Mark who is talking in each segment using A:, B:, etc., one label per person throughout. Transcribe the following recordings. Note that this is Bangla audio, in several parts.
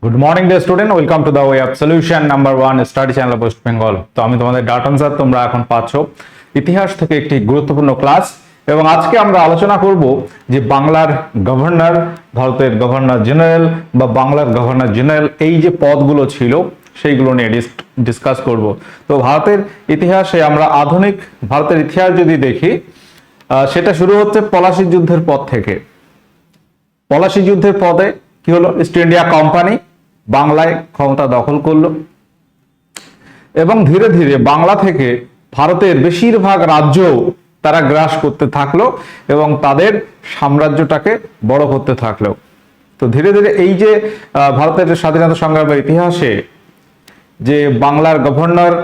A: Good morning day student, welcome to the way of solution number 1 study channel West Bengal. তো আমি তোমাদের ডাটা আনসার, তোমরা এখন পাচ্ছ ইতিহাস থেকে একটি গুরুত্বপূর্ণ ক্লাস। এবং আজকে আমরা আলোচনা করব যে বাংলার গভর্নর, ভারতের গভর্নর জেনারেল বা বাংলার গভর্নর জেনারেল, এই যে পদগুলো ছিল সেইগুলো নিয়ে ডিসকাস করব। তো ভারতের ইতিহাসে আমরা আধুনিক ভারতের ইতিহাস যদি দেখি, সেটা শুরু হচ্ছে পলাশী যুদ্ধের পর থেকে। পলাশী যুদ্ধের পরে কি হলো? ইস্ট ইন্ডিয়া কোম্পানি বাংলায় ক্ষমতা দখল করলো এবং ধীরে ধীরে বাংলা থেকে ভারতের বেশিরভাগ রাজ্য তারা গ্রাস করতে থাকলো এবং তাদের সাম্রাজ্যটাকে বড় করতে থাকলো। তো ধীরে ধীরে এই যে ভারতের স্বাধীনতা সংগ্রামের ইতিহাসে যে বাংলার গভর্নর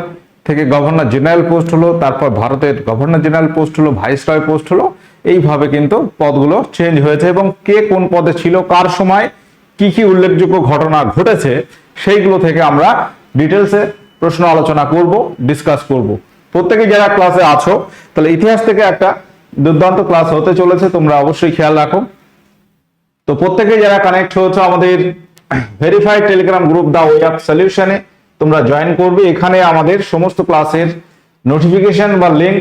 A: থেকে গভর্নর জেনারেল পোস্ট হলো, তারপর ভারতের গভর্নর জেনারেল পোস্ট হলো, ভাইসরয় পোস্ট হলো, এইভাবে কিন্তু পদগুলো চেঞ্জ হয়েছে এবং কে কোন পদে ছিল, কার সময় কি কি উল্লেখযোগ্য ঘটনা ঘটেছে, সেইগুলো থেকে আমরা ডিটেলসে প্রশ্ন আলোচনা করব, ডিসকাস করব। প্রত্যেকে যারা ক্লাসে আছো, তাহলে ইতিহাস থেকে একটা দুর্দান্ত ক্লাস হতে চলেছে, তোমরা অবশ্যই খেয়াল রাখো। তো প্রত্যেকে যারা কানেক্ট হয়েছে আমাদের verified Telegram group the way of সলিউশনে তোমরা জয়েন করবে। এখানে আমাদের সমস্ত ক্লাসের নোটিফিকেশন বা লিঙ্ক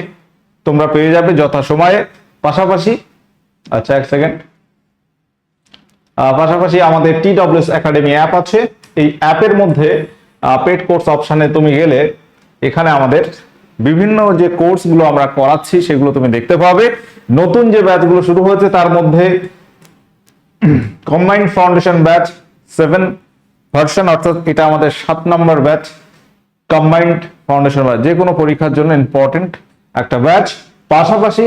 A: তোমরা পেয়ে যাবে যথাসময়ে। পাশাপাশি এক সেকেন্ড, পাশাপাশি আমাদের TWS একাডেমি অ্যাপ আছে। এই অ্যাপের মধ্যে পেড কোর্স অপশনে তুমি গেলে এখানে আমাদের বিভিন্ন যে কোর্সগুলো আমরা করাচ্ছি সেগুলো তুমি দেখতে পাবে। নতুন যে ব্যাচগুলো শুরু হয়েছে তার মধ্যে কম্বাইন্ড ফাউন্ডেশন ব্যাচ 7 ভার্সন, অর্থাৎ এটা আমাদের 7 নম্বর ব্যাচ। কম্বাইন্ড ফাউন্ডেশন ব্যাচ যে কোনো পরীক্ষার জন্য ইম্পর্টেন্ট একটা ব্যাচ। পাশাপাশি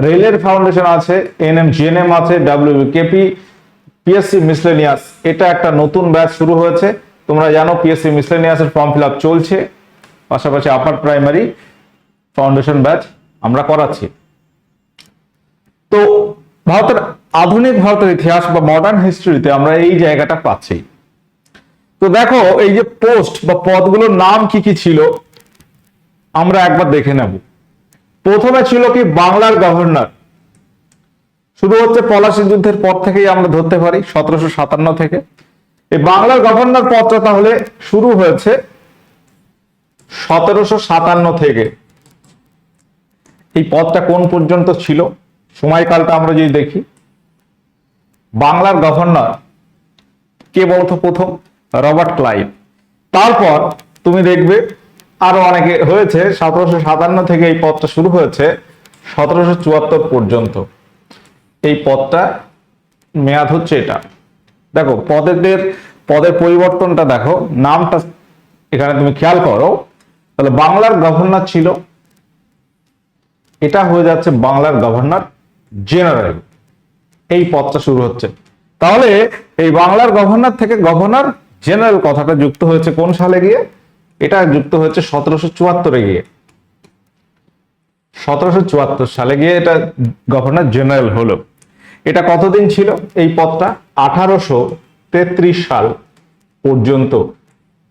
A: রেলের ফাউন্ডেশন আছে, NM GNM আছে, WKP, PSC মিসলেনিয়াস, এটা একটা নতুন ব্যাচ শুরু হয়েছে। তোমরা জানো PSC মিসলেনিয়াসের ফর্ম ফিল আপ চলছে। পাশাপাশি আপার প্রাইমারি ফাউন্ডেশন ব্যাচ আমরা করাচ্ছি। তো ভারতের আধুনিক ভারতের ইতিহাস বা মডার্ন হিস্ট্রিতে আমরা এই জায়গাটা পাচ্ছি। তো দেখো এই যে পোস্ট বা পদগুলোর নাম কি কি ছিল আমরা একবার দেখে নেব। প্রথমে ছিল কি বাংলার গভর্নর, শুরু হচ্ছে পলাশী যুদ্ধের পর থেকেই আমরা ধরতে পারি 1757 থেকে। এই বাংলার গভর্নর পদটা তাহলে শুরু হয়েছে 1757 থেকে। এই পদটা কোন পর্যন্ত ছিল সময়কালটা আমরা যদি দেখি, বাংলার গভর্নর কে বলতো? প্রথম রবার্ট ক্লাইভ। তারপর তুমি দেখবে আরো অনেকে হয়েছে। 1757 থেকে এই পদটা শুরু হয়েছে 1774 পর্যন্ত। এই পদটা মেয়াদ হচ্ছে এটা। দেখো পদের পরিবর্তনটা দেখো, নামটা এখানে তুমি খেয়াল করো। তাহলে বাংলার গভর্নর ছিল, এটা হয়ে যাচ্ছে বাংলার গভর্নর জেনারেল। এই পদটা শুরু হচ্ছে। তাহলে এই বাংলার গভর্নর থেকে গভর্নর জেনারেল কথাটা যুক্ত হয়েছে কোন সালে গিয়ে? এটা যুক্ত হয়েছে 1774 গিয়ে। 1774 সালে গিয়ে এটা গভর্নর জেনারেল হলো। এটা কতদিন ছিল এই পদটা? 1833 সাল পর্যন্ত।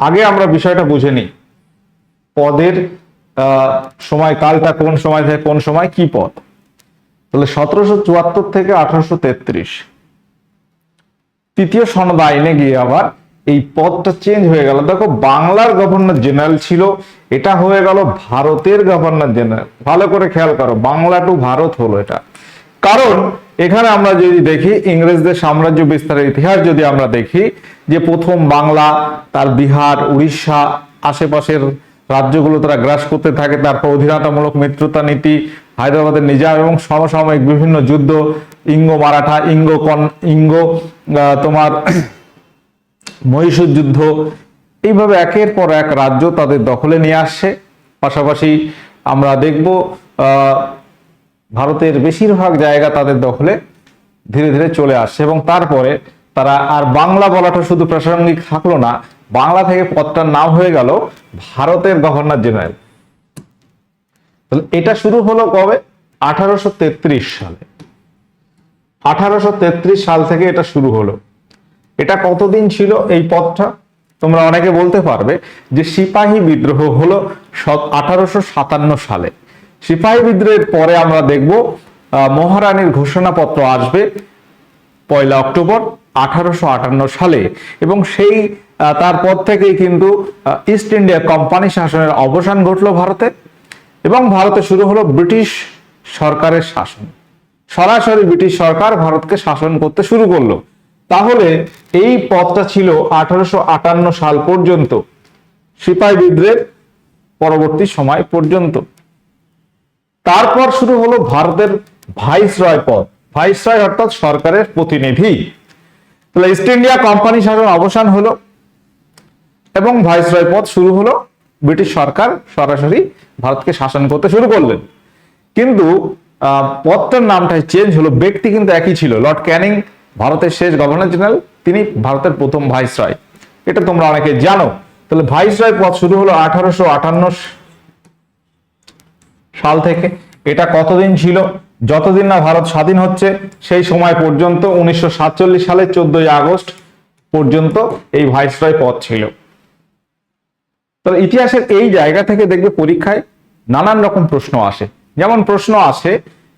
A: আগে আমরা বিষয়টা বুঝে নিই, পদের সময়কালটা কোন সময় থেকে কোন সময় কি পদ। তাহলে 1774 থেকে 1833, তৃতীয় সনদ আইনে গিয়ে আবার এই পদটা চেঞ্জ হয়ে গেল। দেখো বাংলার গভর্নর জেনারেল ছিল, এটা হয়ে গেল ভারতের গভর্নর জেনারেল। ভালো করে খেয়াল করো, বাংলা টু ভারত হলো এটা। কারণ এখানে আমরা যদি দেখি ইংরেজদের সাম্রাজ্য বিস্তারের ইতিহাস যদি আমরা দেখি, যে প্রথম বাংলা, তার বিহার, উড়িষ্যা, আশেপাশের রাজ্যগুলো তারা গ্রাস করতে থাকে। তারপর অধীনতামূলক মিত্রতা নীতি, হায়দ্রাবাদের নিজাম এবং সমসাময়িক বিভিন্ন যুদ্ধ, ইঙ্গ মারাঠা, ইঙ্গ তোমার মহীশূর যুদ্ধ, এইভাবে একের পর এক রাজ্য তাদের দখলে নিয়ে আসছে। পাশাপাশি আমরা দেখব ভারতের বেশিরভাগ জায়গা তাদের দখলে ধীরে ধীরে চলে আসছে এবং তারপরে তারা আর বাংলা বলাটা শুধু প্রাসঙ্গিক থাকলো না, বাংলা থেকে পদটার নাম হয়ে গেল ভারতের গভর্নর জেনারেল। তাহলে এটা শুরু হলো কবে? 1833 সালে। 1833 সাল থেকে এটা শুরু হলো। এটা কতদিন ছিল এই পদটা? তোমরা অনেকে বলতে পারবে যে সিপাহী বিদ্রোহ হলো 1857 সালে। সিপাহী বিদ্রোহের পরে আমরা দেখব মহারানীর ঘোষণাপত্র আসবে 1 অক্টোবর 1858 সালে, এবং সেই তারপর থেকেই কিন্তু ইস্ট ইন্ডিয়া কোম্পানি শাসনের অবসান ঘটলো ভারতে, এবং ভারতে শুরু হলো ব্রিটিশ সরকারের শাসন। সরাসরি ব্রিটিশ সরকার ভারতকে শাসন করতে শুরু করলো। তাহলে এই পথটা ছিল 1858 সাল পর্যন্ত, সিপাহী বিদ্রোহের পরবর্তী সময় পর্যন্ত। তারপর শুরু হলো ভারতের ভাইসরয় পদ। ভাইসরয় অর্থাৎ সরকারের প্রতিনিধি। তাহলে ইস্ট ইন্ডিয়া কোম্পানি শাসন অবসান হলো এবং ভাইসরয় পদ শুরু হলো। ব্রিটিশ সরকার সরাসরি ভারতকে শাসন করতে শুরু করলেন, কিন্তু পদটার নামটাই চেঞ্জ হলো, ব্যক্তি কিন্তু একই ছিল। লর্ড ক্যানিং ভারতের শেষ গভর্নর জেনারেল, তিনি ভারতের প্রথম ভাইসরয়, এটা তোমরা অনেকে জানো। তাহলে ভাইসরয় পদ শুরু হলো 1858 সাল থেকে। এটা কতদিন ছিল? যতদিন না ভারত স্বাধীন হচ্ছে সেই সময় পর্যন্ত, 1947 সালের 14 আগস্ট পর্যন্ত এই ভাইসরয় পদ ছিল। তবে ইতিহাসের এই জায়গা থেকে দেখবে পরীক্ষায় নানান রকম প্রশ্ন আসে। যেমন প্রশ্ন আসে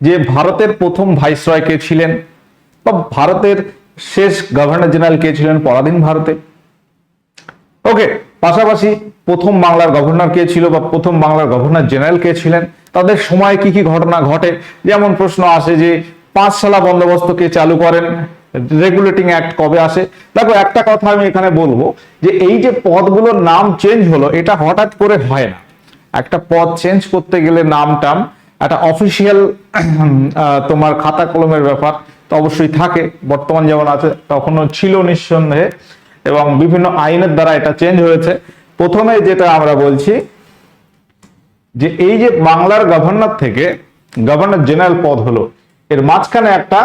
A: যে ভারতের প্রথম ভাইসরয় কে ছিলেন, বা ভারতের শেষ গভর্নর জেনারেল কে ছিলেন পরাধীন ভারতে। ওকে, পাশাপাশি প্রথম বাংলার গভর্নর কে ছিল, বা প্রথম বাংলার গভর্নর জেনারেল কে ছিলেন, তাদের সময় কি কি ঘটনা ঘটে। যেমন প্রশ্ন আসে যে পাঁচশালা বন্দোবস্ত কে চালু করেন, রেগুলেটিং অ্যাক্ট কবে আসে। দেখো, একটা কথা আমি এখানে বলবো যে এই যে পদগুলোর নাম চেঞ্জ হলো, এটা হঠাৎ করে হয় না। একটা পদ চেঞ্জ করতে গেলে নাম টাম একটা অফিসিয়াল তোমার খাতা কলমের ব্যাপার তো অবশ্যই থাকে। বর্তমান যেমন আছে তখনও ছিল নিঃসন্দেহে, এবং বিভিন্ন আইনের দ্বারা এটা চেঞ্জ হয়েছে। প্রথমে যেটা আমরা বলছি যে এই যে বাংলার গভর্নর থেকে গভর্নর জেনারেল পদ হলো, এর মাঝখানে একটা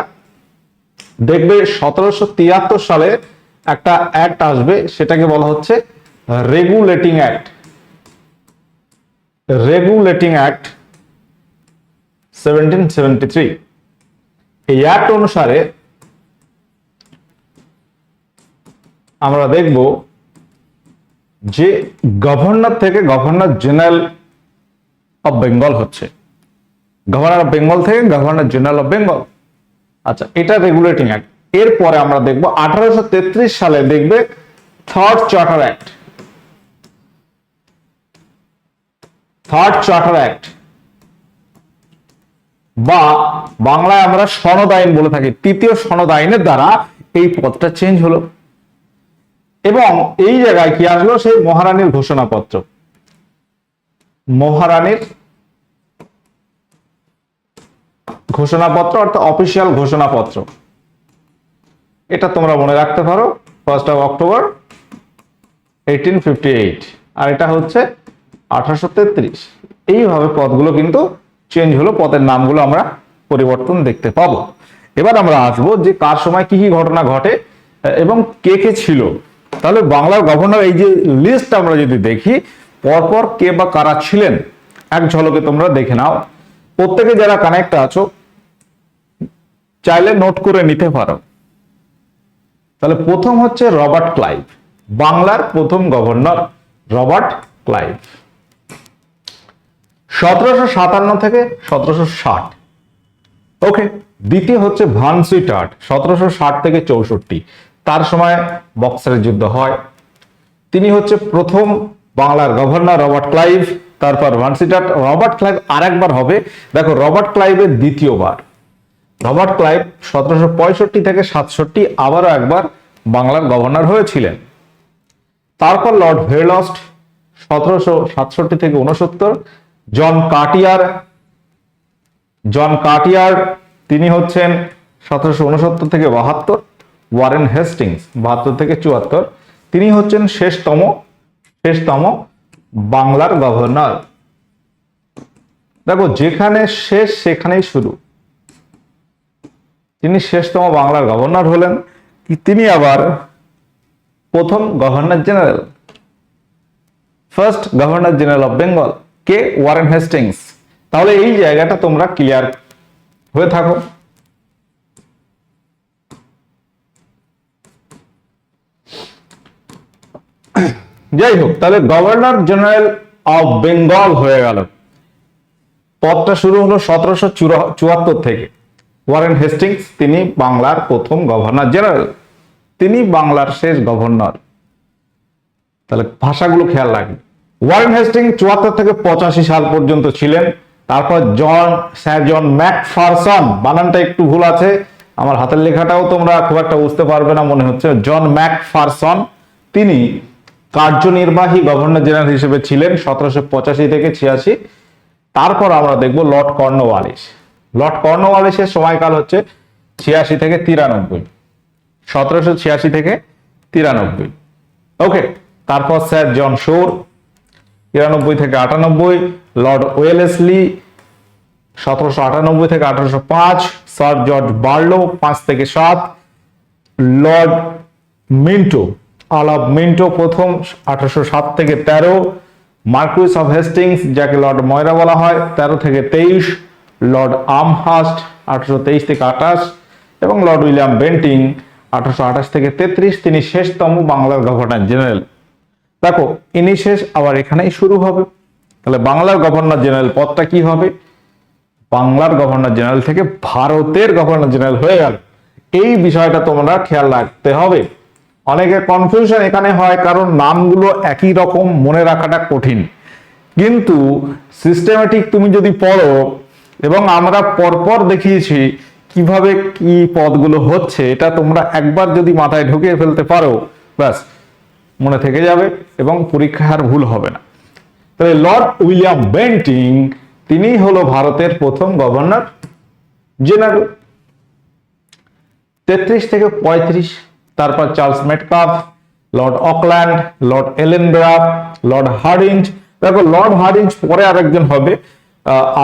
A: দেখবে 1773 সালে একটা অ্যাক্ট আসবে, সেটাকে বলা হচ্ছে রেগুলেটিং অ্যাক্ট। Regulating act 1773। এই অ্যাক্ট অনুসারে আমরা দেখব যে গভর্নর থেকে গভর্নর জেনারেল অফ বেঙ্গল হচ্ছে, গভর্নর অফ বেঙ্গল থেকে গভর্নর জেনারেল অফ বেঙ্গল। আচ্ছা, এটা রেগুলেটিং অ্যাক্ট। এরপরে আমরা দেখব 1833 সালে দেখবে third charter act. Third charter act বা বাংলায় আমরা সনদ আইন বলে থাকি, তৃতীয় সনদ আইনের দ্বারা এই পদটা চেঞ্জ হলো। এবং এই জায়গায় কি আসলো? সেই মহারানীর ঘোষণাপত্র। মহারানীর ঘোষণাপত্র অর্থাৎ অফিসিয়াল ঘোষণাপত্র, এটা তোমরা মনে রাখতে পারো। 1 অক্টোবর 1858, আর এটা হচ্ছে 1833। এইভাবে পদগুলো কিন্তু চেঞ্জ হলো, পদের নামগুলো আমরা পরিবর্তন দেখতে পাবো। এবার আমরা আসবো যে কার সময় কি কি ঘটনা ঘটে এবং কে কে ছিল। তাহলে বাংলার গভর্নর এই যে লিস্ট আমরা যদি দেখি, পরপর কে বা কারা ছিলেন এক ঝলকে তোমরা দেখে নাও। প্রত্যেকে যারা কানেক্ট আছো চাইলে নোট করে নিতে পারো। তাহলে প্রথম হচ্ছে রবার্ট ক্লাইভ, বাংলার প্রথম গভর্নর রবার্ট ক্লাইভ, 1757 থেকে 1760। ওকে। দ্বিতীয় হচ্ছে ভান সুইটার্ট, 1760 থেকে 64। তার সময় বক্সারের যুদ্ধ হয়। তিনি হচ্ছে প্রথম বাংলার গভর্নর রবার্ট ক্লাইভ। তারপর ভান সুইটার্ট। রবার্ট ক্লাইভ আরেকবার হবে, দেখো রবার্ট ক্লাইভের দ্বিতীয়বার। রবার্ট ক্লাইভ 1765 থেকে 67 আবারও একবার বাংলার গভর্নর হয়েছিলেন। তারপর লর্ড ভেরলস্ট 1767 থেকে 69। জন কার্টিয়ার তিনি হচ্ছেন 1769 থেকে 72। ওয়ারেন হেস্টিংস 72 থেকে 74, তিনি হচ্ছেন শেষতম বাংলার গভর্নর। দেখো, যেখানে শেষ সেখানেই শুরু। তিনি শেষতম বাংলার গভর্নর হলেন। তিনি আবার প্রথম governor general, first governor general of Bengal K? Warren Hastings. তাহলে এই জায়গাটা তোমরা ক্লিয়ার হয়ে থাকো। যাই হোক, তাহলে গভর্নর জেনারেল অফ বেঙ্গল হয়ে গেল। পদটা শুরু হলো 1774 থেকে। ওয়ারেন হেস্টিংস তিনি বাংলার প্রথম গভর্নর জেনারেল, তিনি বাংলার শেষ গভর্নর। তাহলে ভাষাগুলো খেয়াল রাখবে। ওয়ারেন হেস্টিংস 74 থেকে 85 সাল পর্যন্ত ছিলেন। তারপর স্যার জন ম্যাকফারসন, বানানটা একটু ভুল আছে, আমার হাতের লেখাটাও তোমরা খুব একটা বুঝতে পারবে না মনে হচ্ছে। জন ম্যাকফারসন তিনি কার্যনির্বাহী গভর্নর জেনারেল হিসেবে ছিলেন 1785 থেকে 86। তারপর আমরা দেখব লর্ড কর্নওয়ালিস। লর্ড কর্নওয়ালিসের সময়কাল হচ্ছে 86 থেকে 93, 1786 থেকে 93। ওকে, তারপর স্যার জন শোর 93 থেকে 98, লর্ড ওয়েলেসলি 1798 থেকে 1805, স্যার জর্জ বার্লো 5 থেকে 7, লর্ড মিন্টো আলাপ মিন্টো প্রথম 1807 থেকে 13, মার্কুইস অফ হেস্টিংস যাকে লর্ড ময়রা বলা হয় 13 থেকে 23, লর্ড আমহার্স্ট 1823 থেকে 28 এবং লর্ড উইলিয়াম বেন্টিং 1828 থেকে 33, তিনি শেষতম বাংলার গভর্নর জেনারেল। দেখো ইনি শেষ, আবার এখানেই শুরু হবে। তাহলে বাংলার গভর্নর জেনারেল পদটা কি হবে? বাংলার গভর্নর জেনারেল থেকে ভারতের গভর্নর জেনারেল হয়ে গেল। এই বিষয়টা তোমরা খেয়াল রাখতে হবে। অনেকে কনফিউশন এখানে হয় কারণ নামগুলো একই রকম, মনে রাখাটা কঠিন। কিন্তু সিস্টেমেটিক তুমি যদি পড়ো, এবং আমরা পরপর দেখিয়েছি কিভাবে কি পদগুলো হচ্ছে, এটা তোমরা একবার যদি মাথায় ঢুকিয়ে ফেলতে পারো ব্যাস মনে থেকে যাবে এবং পরীক্ষায় আর ভুল হবে না। তাহলে লর্ড উইলিয়াম বেন্টিং তিনি হলো ভারতের প্রথম গভর্নর জেনারেল 33 থেকে 35। তারপর Charles Metcalfe, Lord Auckland, Lord Ellenborough, Lord Hardinge. দেখো লর্ড হার্ডিঞ্জ পরে আরেকজন হবে,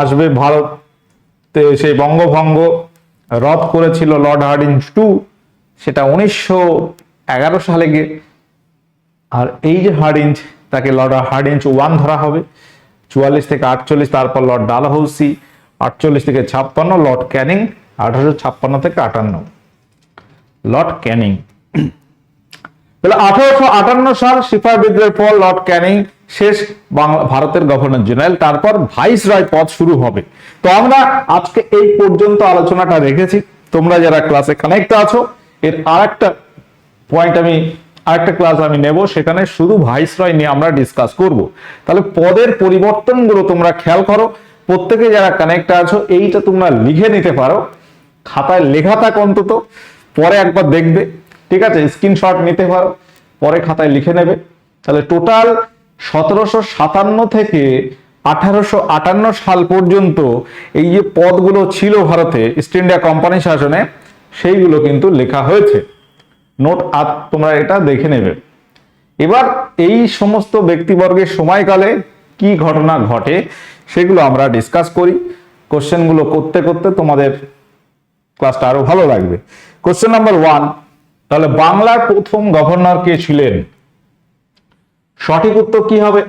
A: আসবে ভারতে, সেই বঙ্গভঙ্গ রদ করেছিল লর্ড হার্ডিঞ্জ 2, সেটা 1911 সালে গিয়ে। আর এই যে হার্ডিঞ্জ, তাকে লর্ড হার্ডিঞ্জ 1 ধরা হবে 44 থেকে 48। তারপর লর্ড ডালহৌসি 48 থেকে 56, লর্ড ক্যানিং 1856 থেকে 58, লর্ড ক্যানিং। তাহলে 1858 সাল সিপাহি বিদ্রোহের পর লর্ড ক্যানিং শেষ ভারতের গভর্নর জেনারেল। তারপর ভাইসরয় পদ শুরু হবে। তো আমরা আজকে এই পর্যন্ত আলোচনাটা রেখেছি। তোমরা যারা ক্লাসে কানেক্ট আছো, এর আরেকটা পয়েন্ট আরেকটা ক্লাস আমি নেব, সেখানে শুধু ভাইসরয় নিয়ে আমরা ডিসকাস করব। তাহলে পদের পরিবর্তনগুলো তোমরা খেয়াল করো। প্রত্যেকে যারা কানেক্ট আছো এইটা তোমরা লিখে নিতে পারো, খাতায় লেখা থাক অন্তত, পরে একবার দেখবে, ঠিক আছে? স্ক্রিনশট নিতে পারো, পরে খাতায় লিখে নেবে। তাহলে টোটাল 1757 থেকে 1858 সাল পর্যন্ত এই যে পদগুলো ছিল ভারতে ইস্ট ইন্ডিয়া কোম্পানি শাসনে, সেইগুলো কিন্তু লেখা হয়েছে। নোট তোমরা এটা দেখে নেবে। এবার এই সমস্ত ব্যক্তিবর্গের সময়কালে কি ঘটনা ঘটে সেগুলো আমরা ডিসকাস করি। কোশ্চেনগুলো করতে করতে তোমাদের ক্লাসটা আরো ভালো লাগবে। কোশ্চেন নাম্বার 1, তাহলে বাংলার প্রথম গভর্নর কে ছিলেন? সঠিক উত্তর কি হবে?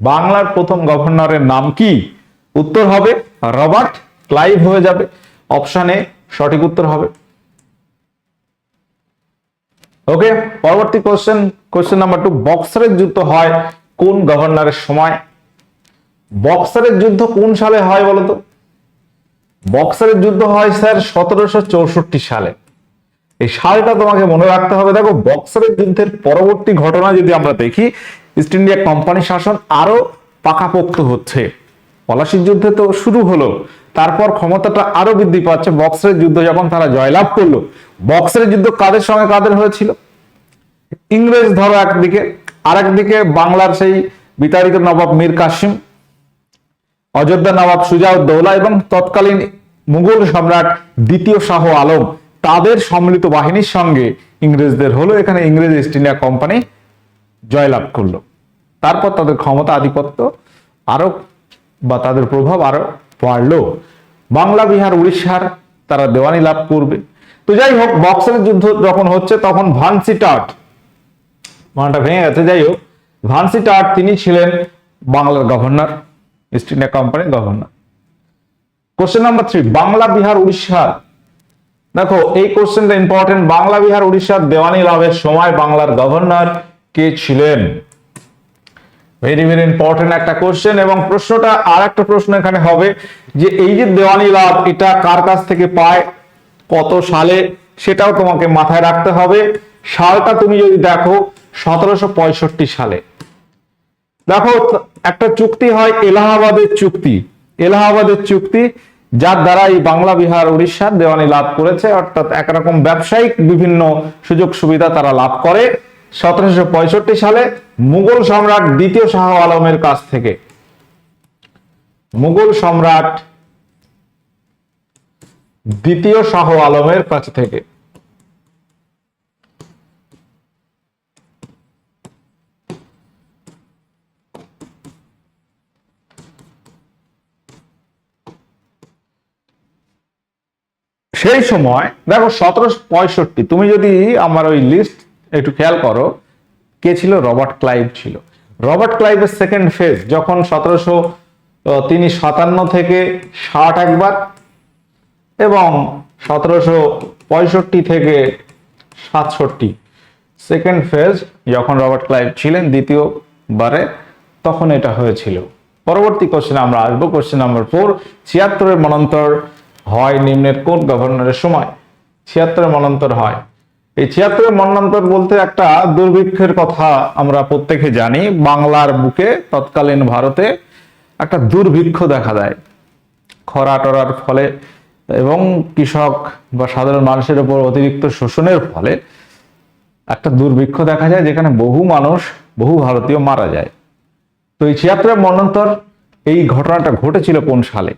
A: বাংলার প্রথম গভর্নরের নাম কি? উত্তর হবে রবার্ট ক্লাইভ হয়ে যাবে। অপশনে সঠিক উত্তর হবে। ওকে, পরবর্তী কোশ্চেন নাম্বার 2, বক্সারের যুদ্ধ হয় কোন গভর্নরের সময়? বক্সারের যুদ্ধ কোন সালে হয় বলতো? বক্সারের যুদ্ধ হয় স্যার 1764 সালে। এই সালটা তোমাকে মনে রাখতে হবে। দেখো বক্সারের যুদ্ধের পরবর্তী ঘটনা যদি আমরা দেখি, ইস্ট ইন্ডিয়া কোম্পানি শাসন আরো পাকাপোক্ত হচ্ছে। পলাশির যুদ্ধে তো শুরু হলো, তারপর ক্ষমতাটা আরো বৃদ্ধি পাচ্ছে। বক্সারের যুদ্ধ যখন তারা জয়লাভ করলো, বক্সারের যুদ্ধ কাদের সঙ্গে কাদের হয়েছিল? ইংরেজ ধরো একদিকে, আর একদিকে বাংলার সেই বিতাড়িত নবাব মীর কাসিম, অযোধ্যা নবাব সুজাউদ্দৌলা এবং তৎকালীন মুঘল সম্রাট দ্বিতীয় শাহ আলম, তাদের সম্মিলিত বাহিনীর সঙ্গে ইংরেজদের হলো। এখানে ইংরেজ ইস্ট ইন্ডিয়া কোম্পানি জয়লাভ করলো। তারপর তাদের ক্ষমতা আধিপত্য আরো বা তাদের প্রভাব আরো বাড়লো। বাংলা, বিহার, উড়িষ্যার তারা দেওয়ানি লাভ করবে। তো যাই হোক, বক্সারের যুদ্ধ যখন হচ্ছে তখন ভানসিটাট, মানটা ভেঙে গেছে, যাই হোক ভানসিটাট তিনি ছিলেন বাংলার গভর্নর, ইস্ট ইন্ডিয়া কোম্পানির governor. Question number 3, Bangla, Bihar, উড়িষ্যার। দেখো এই কোশ্চেনটা ইম্পর্টেন্ট। বাংলা, বিহার, উড়িষ্যার দেওয়ানি লাভের সময় বাংলার গভর্নর কে ছিলেন? ভেরি ভেরি ইম্পর্টেন্ট একটা কোশ্চেন। এবং প্রশ্নটা আর একটা প্রশ্ন এখানে হবে যে এই যে দেওয়ানি লাভ এটা কার কাছ থেকে পায়, কত সালে, সেটাও তোমাকে মাথায় রাখতে হবে। সালটা তুমি যদি দেখো 1765 সালে। দেখো একটা চুক্তি হয় এলাহাবাদের চুক্তি, এলাহাবাদের চুক্তি, যার দ্বারা এই বাংলা বিহার উড়িষ্যার দেওয়ানি লাভ করেছে, অর্থাৎ একরকম ব্যবসায়িক বিভিন্ন সুযোগ সুবিধা তারা লাভ করে 1765 সালে মুঘল সম্রাট দ্বিতীয় শাহ আলমের কাছ থেকে। মুঘল সম্রাট দ্বিতীয় শাহ আলমের কাছ থেকে। সেই সময় দেখো 1765, তুমি যদি আমার ওই লিস্ট একটু খেয়াল করো, কে ছিল? রবার্ট ক্লাইভ ছিল। রবার্ট ক্লাইভের সেকেন্ড ফেজ যখন তিনি 57 থেকে 60 একবার, এবং 1765 থেকে 67 সেকেন্ড ফেজ যখন রবার্ট ক্লাইভ ছিলেন দ্বিতীয়বারে, তখন এটা হয়েছিল। পরবর্তী কোশ্চেন আমরা আসবো, কোশ্চেন নাম্বার 4। 76-এর মন্বন্তর হয় নিম্নের কোন গভর্নরের সময়? 76-এর মন্বন্তর হয়, এই 76-এর মন্বন্তর বলতে একটা দুর্ভিক্ষের কথা আমরা প্রত্যেকে জানি। বাংলার বুকে তৎকালীন ভারতে একটা দুর্ভিক্ষ দেখা দেয় খরা টরার ফলে, এবং কৃষক বা সাধারণ মানুষের উপর অতিরিক্ত শোষণের ফলে একটা দুর্ভিক্ষ দেখা যায়, যেখানে বহু মানুষ, বহু ভারতীয় মারা যায়। তো এই 76-এর মন্বন্তর, এই ঘটনাটা ঘটেছিল কোন সালে?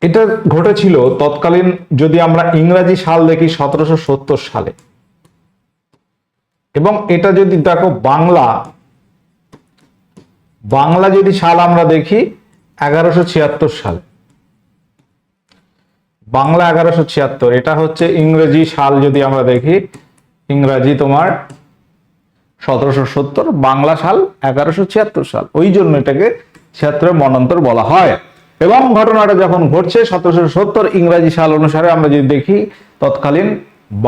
A: এটা ঘটেছিল তৎকালীন, যদি আমরা ইংরাজি সাল দেখি, 1770 সালে। এবং এটা যদি দেখো বাংলা যদি সাল আমরা দেখি 1176 সালে। বাংলা 1176, এটা হচ্ছে ইংরেজি সাল যদি আমরা দেখি, ইংরাজি তোমার 1770, বাংলা সাল 1176 সাল। ওই জন্য এটাকে 76-এর মন্বন্তর বলা হয়। এবং ঘটনাটা যখন ঘটছে 1770 ইংরাজি সাল অনুসারে, আমরা যদি দেখি তৎকালীন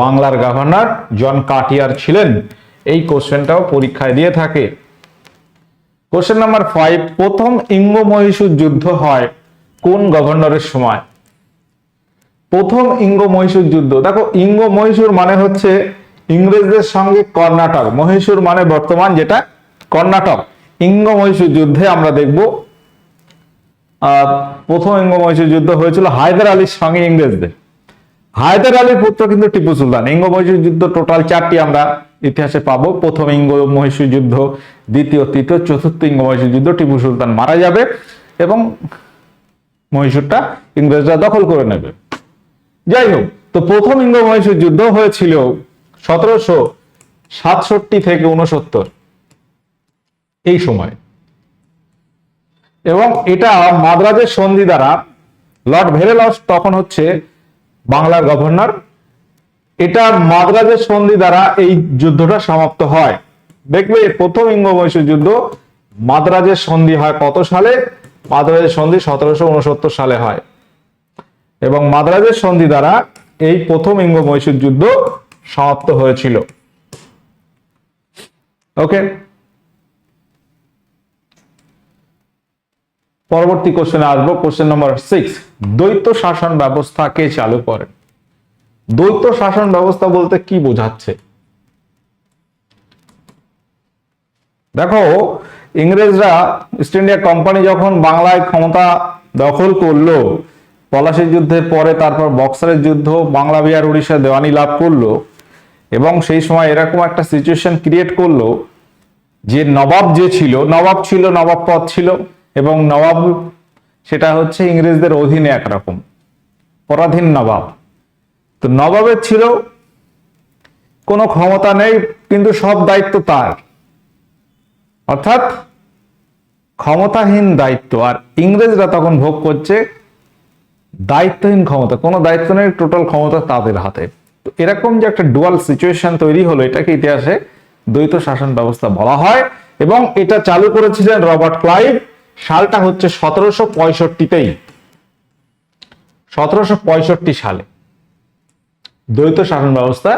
A: বাংলার গভর্নর জন কাটিয়ার ছিলেন। এই কোশ্চেনটাও পরীক্ষায় দিয়ে থাকে। Question number 5। প্রথম ইঙ্গ-মহীশূর যুদ্ধ হয় কোন গভর্নরের সময়? প্রথম ইঙ্গ-মহীশূর যুদ্ধ, দেখো ইঙ্গ-মহীশূর মানে হচ্ছে ইংরেজদের সঙ্গে কর্ণাটক, মহীশূর মানে বর্তমান যেটা কর্ণাটক। ইঙ্গ-মহীশূর যুদ্ধে আমরা দেখব প্রথম ইঙ্গ-মহীশূর যুদ্ধ হয়েছিল হায়দার আলীর সঙ্গে ইংরেজদের। হায়দার আলীর পুত্র কিন্তু টিপু সুলতান। ইঙ্গ-মহীশূর যুদ্ধ টোটাল 4টি আমরা ইতিহাসে পাবো। প্রথম ইঙ্গ-মহীশূর যুদ্ধ, দ্বিতীয়, তৃতীয়, চতুর্থ ইঙ্গ-মহীশূর যুদ্ধ। টিপু সুলতান মারা যাবে এবং মহীশূরটা ইংরেজরা দখল করে নেবে। যাই হোক, তো প্রথম ইঙ্গ-মহীশূর যুদ্ধ হয়েছিল 1767 থেকে 69 এই সময়। এবং এটা মাদ্রাজের সন্ধি দ্বারা, লর্ড ভেরেলস তখন হচ্ছে বাংলার গভর্নর, এটা মাদ্রাজের সন্ধি দ্বারা এই যুদ্ধটা সমাপ্ত হয়। দেখবে প্রথম ইঙ্গ-মহীশূর যুদ্ধ মাদ্রাজের সন্ধি হয় কত সালে? মাদ্রাজের সন্ধি 1769 সালে হয়, এবং মাদ্রাজের সন্ধি দ্বারা এই প্রথম ইঙ্গ-মহীশূর যুদ্ধ সমাপ্ত হয়েছিল। ওকে, পরবর্তী কোশ্চেনে আসবো, কোশ্চেন নাম্বার 6। দ্বৈত শাসন ব্যবস্থা কে চালু করেন? দ্বৈত শাসন ব্যবস্থা বলতে কি বোঝাচ্ছে? দেখো, ইংরেজরা, ইস্ট ইন্ডিয়া কোম্পানি যখন বাংলায় ক্ষমতা দখল করলো, পলাশীর যুদ্ধের পরে, তারপর বক্সারের যুদ্ধ, বাংলা বিহার উড়িষ্যা দেওয়ানি লাভ করলো, এবং সেই সময় এরকম একটা সিচুয়েশন ক্রিয়েট করলো যে নবাব যে ছিল, নবাব পদ ছিল, এবং নবাব সেটা হচ্ছে ইংরেজদের অধীনে একরকম পরাধীন নবাব। তো নবাবের ছিল কোনো ক্ষমতা নেই, কিন্তু সব দায়িত্ব তার, অর্থাৎ ক্ষমতাহীন দায়িত্ব। আর ইংরেজরা তখন ভোগ করছে দায়িত্বহীন ক্ষমতা, কোনো দায়িত্ব নেই, টোটাল ক্ষমতা তাদের হাতে। তো এরকম যে একটা ডুয়াল সিচুয়েশন তৈরি হলো, এটাকে ইতিহাসে দ্বৈত শাসন ব্যবস্থা বলা হয়। এবং এটা চালু করেছিলেন রবার্ট ক্লাইভ। সালটা হচ্ছে 1765-তেই, 1765 সালে দ্বৈত শাসন ব্যবস্থা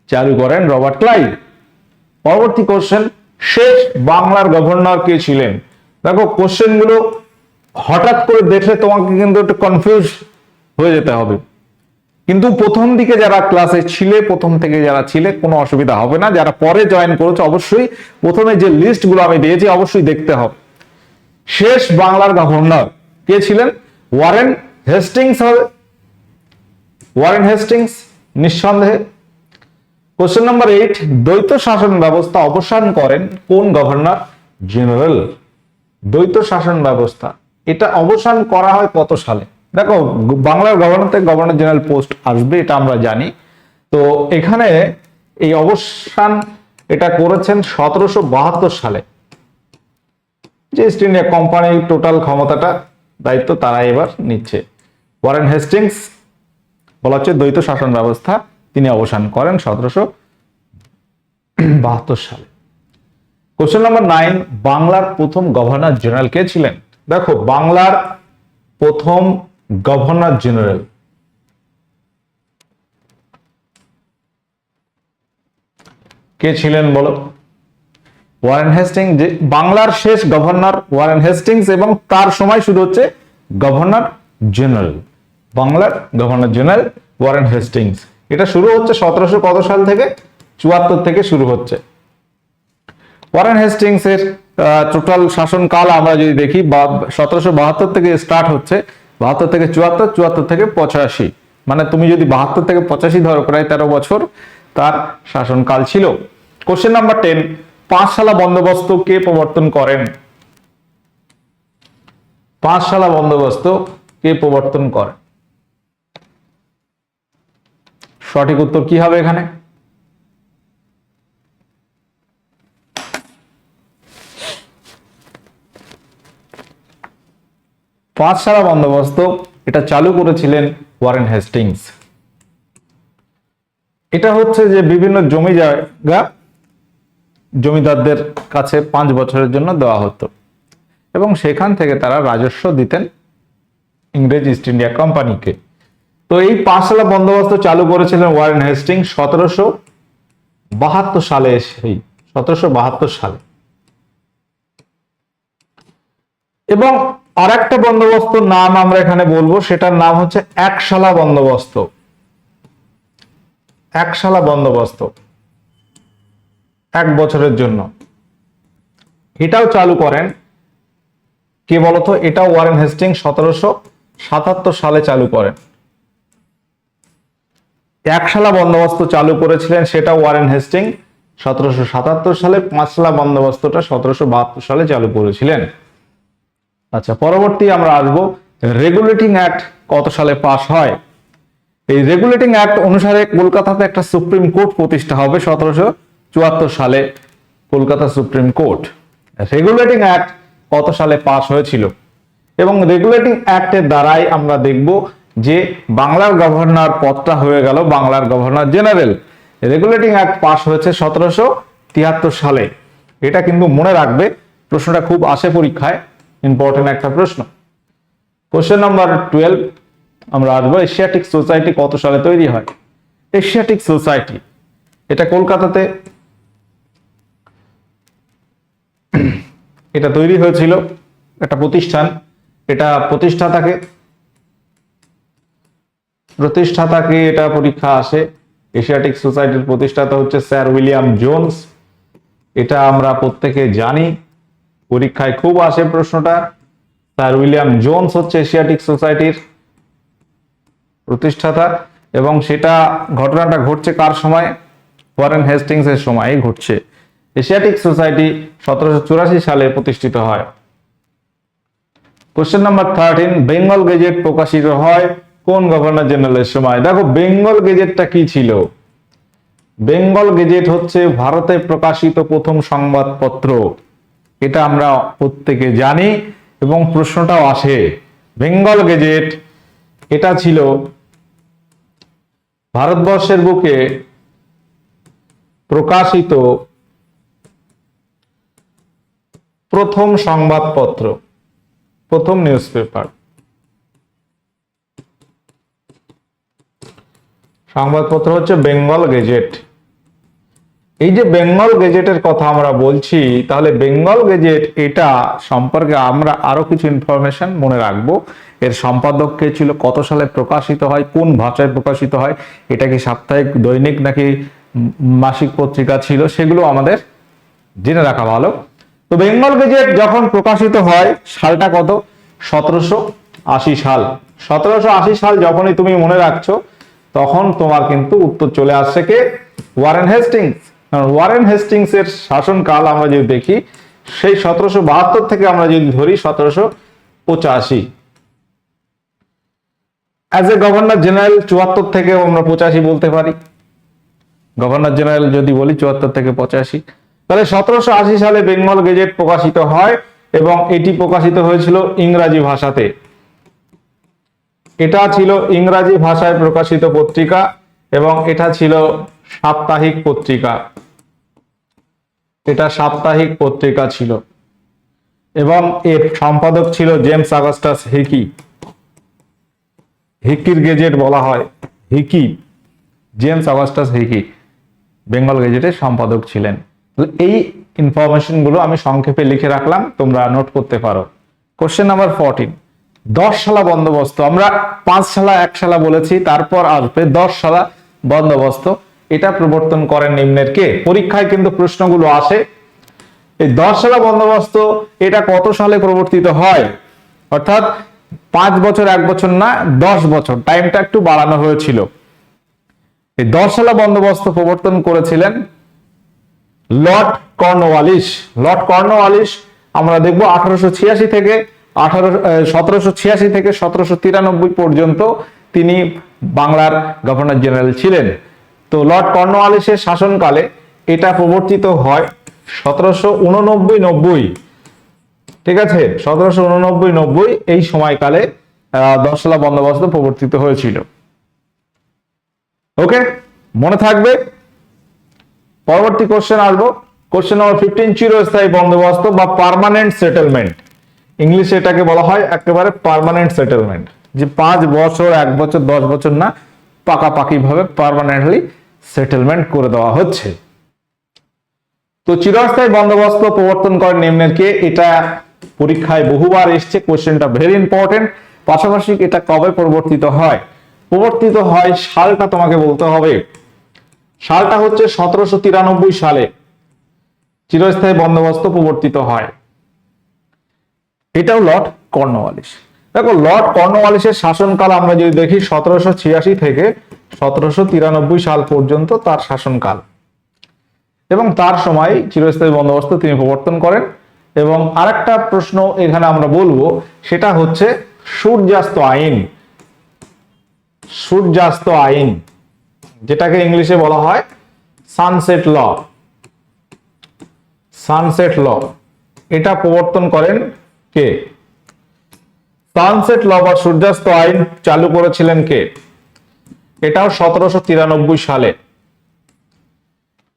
A: চালু করেন রবার্ট ক্লাইভ। পরবর্তী কোশ্চেন শেষ বাংলার গভর্নর কে ছিলেন? দেখো কোশ্চেন গুলো হঠাৎ করে দেখলে তোমাকে কিন্তু একটু কনফিউজ হয়ে যেতে হবে, কিন্তু প্রথম দিকে যারা ক্লাসে ছিলে, প্রথম থেকে যারা ছিলে কোনো অসুবিধা হবে না। যারা পরে জয়েন করেছে অবশ্যই প্রথমে যে লিস্ট গুলো আমি দিয়েছি অবশ্যই দেখতে হবে। শেষ বাংলার গভর্নর কে ছিলেন? ওয়ারেন হেস্টিংস হবে। ওয়ারেন হেস্টিংস নিঃসন্দেহে। কোশ্চেন নাম্বার 8, দ্বৈত শাসন ব্যবস্থা অবসান করেন কোন গভর্নর জেনারেল? দ্বৈত শাসন ব্যবস্থা এটা অবসান করা হয় কত সালে? দেখো বাংলার গভর্নর থেকে গভর্নর জেনারেল পোস্ট আসবে, এটা আমরা জানি। তো এখানে এই অবসান এটা করেছেন 1772 সালে। যে ইস্ট ইন্ডিয়া কোম্পানির টোটাল ক্ষমতাটা দায়িত্ব তারা এবার নিচ্ছে। ওয়ারেন হেস্টিংস বলা হচ্ছে দ্বৈত শাসন ব্যবস্থা তিনি অবসান করেন 1772 সালে। কোশ্চেন নাম্বার 9, বাংলার প্রথম গভর্নর জেনারেল কে ছিলেন? দেখো বাংলার প্রথম গভর্নর জেনারেল কে ছিলেন বলো? Warren Hastings. যে বাংলার শেষ গভর্নর ওয়ারেন হেস্টিংস এবং তার সময় শুরু হচ্ছে গভর্নর জেনারেল। বাংলার গভর্নর জেনারেল ওয়ারেন হেস্টিংস। এটা শুরু হচ্ছে 1700 কত সাল থেকে? 74 থেকে শুরু হচ্ছে। ওয়ারেন হেস্টিংস এর টোটাল শাসনকাল আমরা যদি দেখি 1772 থেকে স্টার্ট হচ্ছে, 72 থেকে 74, 74 থেকে 85, মানে তুমি যদি 72 থেকে 85 ধরো প্রায় 13 বছর তার শাসনকাল ছিল। কোশ্চেন নাম্বার 10, পাঁচশালা বন্দোবস্ত কে প্রবর্তন করেন? পাঁচশালা বন্দোবস্ত কে প্রবর্তন করেন? সঠিক উত্তর কি হবে এখানে? পাঁচশালা বন্দোবস্ত এটা চালু করেছিলেন ওয়ারেন হেস্টিংস। এটা হচ্ছে যে বিভিন্ন জমি জায়গা জমিদারদের কাছে 5 বছরের জন্য দেওয়া হতো এবং সেখান থেকে তারা রাজস্ব দিতেন ইংরেজ ইস্ট ইন্ডিয়া কোম্পানিকে। তো এই পাঁচশালা বন্দোবস্ত চালু করেছিলেন ওয়ারেন হেস্টিংস 1772 সালে। সেই 1772 সালে। এবং আরেকটা বন্দোবস্ত নাম আমরা এখানে বলবো, সেটার নাম হচ্ছে একশালা বন্দোবস্ত। একশালা বন্দোবস্ত 1 বছরের জন্য। এটাও চালু করেন কে বলতো? এটাও ওয়ারেন হেস্টিংস 1777 সালে চালু করেন। একশালা বন্দোবস্ত চালু করেছিলেন সেটা ওয়ারেন হেস্টিংস 1777 সালে। পাঁচশালা বন্দোবস্তটা 1772 সালে চালু করেছিলেন। আচ্ছা, পরবর্তী আমরা আসবো রেগুলেটিং অ্যাক্ট কত সালে পাস হয়? এই রেগুলেটিং অ্যাক্ট অনুসারে কলকাতাতে একটা সুপ্রিম কোর্ট প্রতিষ্ঠা হবে 1774 সালে। Kolkata supreme court. Regulating act কত সালে পাস হয়েছিল? এবং রেগুলেটিং অ্যাক্টের দ্বারাই আমরা দেখব যে বাংলার গভর্নর পদটা হয়ে গেল বাংলার governor general. Regulating act pass হয়েছে 1773 সালে। এটা কিন্তু মনে রাখবে, প্রশ্নটা খুব আসে পরীক্ষায়, ইম্পর্টেন্ট একটা প্রশ্ন। কোশ্চেন নাম্বার 12 আমরা আসবো, এশিয়াটিক সোসাইটি কত সালে তৈরি হয়? এশিয়াটিক সোসাইটি এটা কলকাতাতে এটা তৈরি হয়েছিল, একটা প্রতিষ্ঠান। এটা প্রতিষ্ঠাতাকে এটা পরীক্ষা আসে। এশিয়াটিক সোসাইটির প্রতিষ্ঠাতা হচ্ছে স্যার উইলিয়াম জোন্স। এটা আমরা প্রত্যেকে জানি, পরীক্ষায় খুব আসে প্রশ্নটা। স্যার উইলিয়াম জোন্স হচ্ছে এশিয়াটিক সোসাইটির প্রতিষ্ঠাতা এবং সেটা ঘটনাটা ঘটছে কার সময়? ওয়ারেন হেস্টিংস এর সময় ঘটছে। এশিয়াটিক সোসাইটি 1784 সালে প্রতিষ্ঠিত হয়। কোশ্চেন নাম্বার 13, বেঙ্গল গেজেট প্রকাশিত হয় কোন গভর্নর জেনারেলের সময়? দেখো বেঙ্গল গেজেটটা কি ছিল? বেঙ্গল গেজেট হচ্ছে ভারতে প্রকাশিত প্রথম সংবাদপত্র। এটা আমরা প্রত্যেকে জানি এবং প্রশ্নটাও আসে। বেঙ্গল গেজেট এটা ছিল ভারতবর্ষের বুকে প্রকাশিত প্রথম সংবাদপত্র, প্রথম নিউজ পেপার। সংবাদপত্র হচ্ছে বেঙ্গল গেজেট। এই যে বেঙ্গল গেজেটের কথা আমরা বলছি, তাহলে বেঙ্গল গেজেট এটা সম্পর্কে আমরা আরো কিছু ইনফরমেশন মনে রাখবো। এর সম্পাদক কে ছিল, কত সালে প্রকাশিত হয়, কোন ভাষায় প্রকাশিত হয়, এটা কি সাপ্তাহিক, দৈনিক নাকি মাসিক পত্রিকা ছিল, সেগুলো আমাদের জেনে রাখা ভালো। তো বেঙ্গল গেজেট যখন প্রকাশিত হয় সালটা কত, 1780 সাল। 1780 সাল যখনই তুমি মনে রাখছো, তখন তোমার কিন্তু উত্তর চলে আসছে কে, ওয়ারেন হেস্টিংস। ওয়ারেন হেস্টিংস এর শাসনকাল আমরা যদি দেখি, সেই 1772 থেকে আমরা যদি ধরি 1785। অ্যাজ এ গভর্নর জেনারেল 74 থেকে আমরা 85 বলতে পারি। গভর্নর জেনারেল যদি বলি 74 থেকে 85, তাহলে 1780 সালে বেঙ্গল গেজেট প্রকাশিত হয় এবং এটি প্রকাশিত হয়েছিল ইংরাজি ভাষাতে। এটা ছিল ইংরাজি ভাষায় প্রকাশিত পত্রিকা এবং এটা ছিল সাপ্তাহিক পত্রিকা। এটা সাপ্তাহিক পত্রিকা ছিল এবং এর সম্পাদক ছিল জেমস অগাস্টাস হিকি। হিকির গেজেট বলা হয়, Hicky, James Augustus Hicky Bengal গেজেটের সম্পাদক ছিলেন। এই ইনফরমেশন গুলো আমি সংক্ষেপে লিখে রাখলাম, তোমরা নোট করতে পারো। কোশ্চেন নাম্বার 14, 10 সালা বন্দোবস্ত। আমরা 5 সালা 1 সালা বলেছি, তারপর আসবে 10 সালা বন্দোবস্ত। এটা প্রবর্তন করেন নিম্নের কে? পরীক্ষায় কিন্তু প্রশ্নগুলো আসে। এই 10 সালা বন্দোবস্ত এটা কত সালে প্রবর্তিত হয়? অর্থাৎ 5 বছর 1 বছর না, 10 বছর, টাইমটা একটু বাড়ানো হয়েছিল। এই 10 সালা বন্দোবস্ত প্রবর্তন করেছিলেন লর্ড কর্নওয়ালিস। লর্ড কর্নওয়ালিস আমরা দেখব 1786 থেকে 1793 পর্যন্ত তিনি বাংলার গভর্নর জেনারেল ছিলেন। তো লর্ড কর্নওয়ালিসের শাসনকালে এটা প্রবর্তিত হয় 1789-90, ঠিক আছে, 1789-90 এই সময়কালে 10 সালা বন্দোবস্ত প্রবর্তিত হয়েছিল। ওকে, মনে থাকবে। পরবর্তী কোশ্চেন আসবো, কোশ্চেন নম্বর 15, চিরস্থায়ী বন্দোবস্ত বা পার্মানেন্ট সেটেলমেন্ট। ইংলিশে এটাকে বলা হয় একেবারে পার্মানেন্ট সেটেলমেন্ট, যে 5 বছর 1 বছর 10 বছর না, পাকাপাকি ভাবে পার্মানেন্টলি সেটেলমেন্ট করে দেওয়া হচ্ছে। তো চিরস্থায়ী বন্দোবস্ত প্রবর্তন করেন নিম্নের কে? এটা পরীক্ষায় বহুবার এসছে, কোশ্চেনটা ভেরি ইম্পর্টেন্ট। পাশাপাশি এটা কবে প্রবর্তিত হয়? প্রবর্তিত হয় সালটা তোমাকে বলতে হবে। সালটা হচ্ছে 1793 সালে চিরস্থায়ী বন্দোবস্ত প্রবর্তিত হয়। এটাও লর্ড কর্নওয়ালিস। দেখো, লর্ড কর্নওয়ালিসের শাসনকাল আমরা যদি দেখি 1786 থেকে 1793 সাল পর্যন্ত তার শাসনকাল, এবং তার সময় চিরস্থায়ী বন্দোবস্ত তিনি প্রবর্তন করেন। এবং আরেকটা প্রশ্ন এখানে আমরা বলবো, সেটা হচ্ছে সূর্যাস্ত আইন। সূর্যাস্ত আইন, যেটাকে ইংলিশে বলা হয় সানসেট ল। সানসেট ল এটা প্রবর্তন করেন কে? সানসেট ল বা সূর্যাস্ত আইন চালু করেছিলেন কে? এটাও 1793 সালে।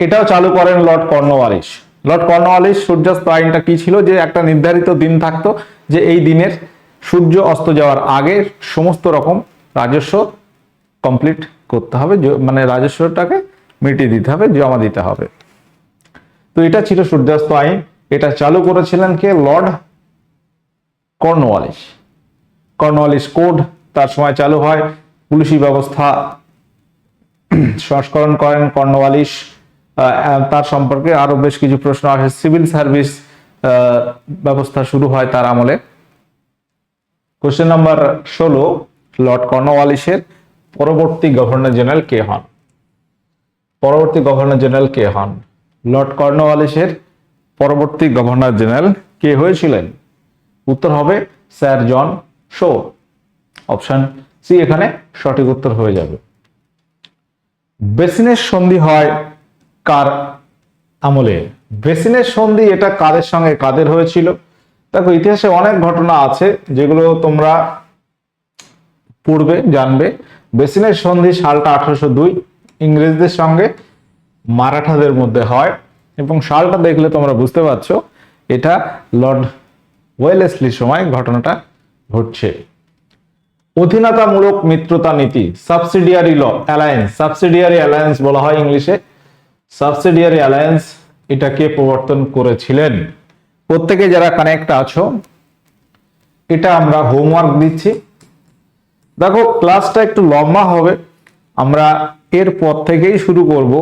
A: এটাও চালু করেন লর্ড কর্নওয়ালিস। লর্ড কর্নওয়ালিস সূর্যাস্ত আইনটা কি ছিল, যে একটা নির্ধারিত দিন থাকতো, যে এই দিনের সূর্য অস্ত যাওয়ার আগে সমস্ত রকম রাজস্ব কমপ্লিট করতে হবে, মানে রাজস্বটাকে মিটিয়ে দিতে হবে, জমা দিতে হবে। তো এটা ছিল সূর্যাস্ত আইন। এটা চালু করেছিলেন কে? Lord Cornwallis. কর্নওয়ালিস কোড তার সময় চালু হয়। পুলিশি ব্যবস্থা সংস্করণ করেন কর্নওয়ালিস। তার সম্পর্কে আরো বেশ কিছু প্রশ্ন আসে। সিভিল সার্ভিস ব্যবস্থা শুরু হয় তার আমলে। কোশ্চেন নাম্বার 16, লর্ড কর্নওয়ালিসের পরবর্তী গভর্নর জেনারেল কে হন? পরবর্তী গভর্নর জেনারেল কে হন? লর্ড কর্নওয়ালিসের পরবর্তী গভর্নর জেনারেল কে হয়েছিলেন? উত্তর হবে স্যার জন শো। অপশন সি এখানে সঠিক উত্তর হয়ে যাবে। বেসিনের সন্ধি হয় কার আমলে? বেসিনের সন্ধি এটা কাদের সঙ্গে কাদের হয়েছিল? দেখো, ইতিহাসে অনেক ঘটনা আছে যেগুলো তোমরা পড়বে, জানবে। বেসিনের সন্ধি সালটা 1802 ইংরেজদের সঙ্গে মারাঠাদের মধ্যে হয়, এবং সালটা দেখলে তোমরা বুঝতে পারছো এটা লর্ড ওয়েলেসলির সময় ঘটনাটা ঘটছে। অধীনতামূলক মিত্রতা নীতি, সাবসিডিয়ারি ল অ্যালায়েন্স, সাবসিডিয়ারি অ্যালায়েন্স বলা হয় ইংলিশে। সাবসিডিয়ারি অ্যালায়েন্স এটা কে প্রবর্তন করেছিলেন? প্রত্যেকে যারা কানেক্ট আছো, এটা আমরা হোমওয়ার্ক দিচ্ছি। দেখো ক্লাসটা একটু লম্বা হবে, আমরা এর পর থেকেই শুরু করব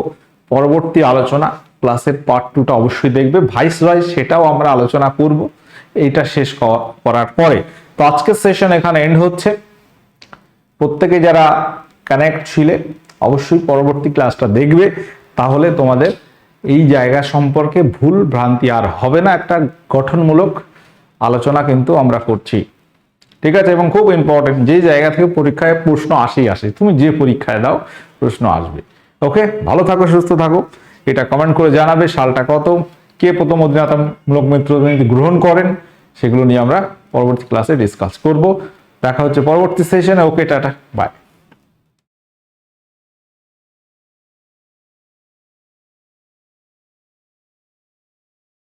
A: পরবর্তী আলোচনা। ক্লাসের পার্ট 2টা অবশ্যই দেখবে, ভাইস ভাইস সেটাও আমরা আলোচনা করব এইটা শেষ করার পরে। তো আজকের সেশন এখানে এন্ড হচ্ছে। প্রত্যেকে যারা কানেক্ট ছিলে অবশ্যই পরবর্তী ক্লাসটা দেখবে, তাহলে তোমাদের এই জায়গা সম্পর্কে ভুল ভ্রান্তি আর হবে না। একটা গঠনমূলক আলোচনা কিন্তু আমরা করছি, ঠিক আছে? এবং খুব ইম্পর্টেন্ট, যে জায়গা থেকে পরীক্ষায় প্রশ্ন আসে, তুমি যে পরীক্ষায় দাও প্রশ্ন আসবে। ওকে, ভালো থাকো, সুস্থ থাকো। এটা কমেন্ট করে জানাবে সালটা কত, কে প্রথম অধিনাতামূলক মিত্রনীতি গ্রহণ করেন, সেগুলো নিয়ে আমরা পরবর্তী ক্লাসে ডিসকাস করব। দেখা হচ্ছে পরবর্তী সেশনে। ওকে, টাটা, বাই।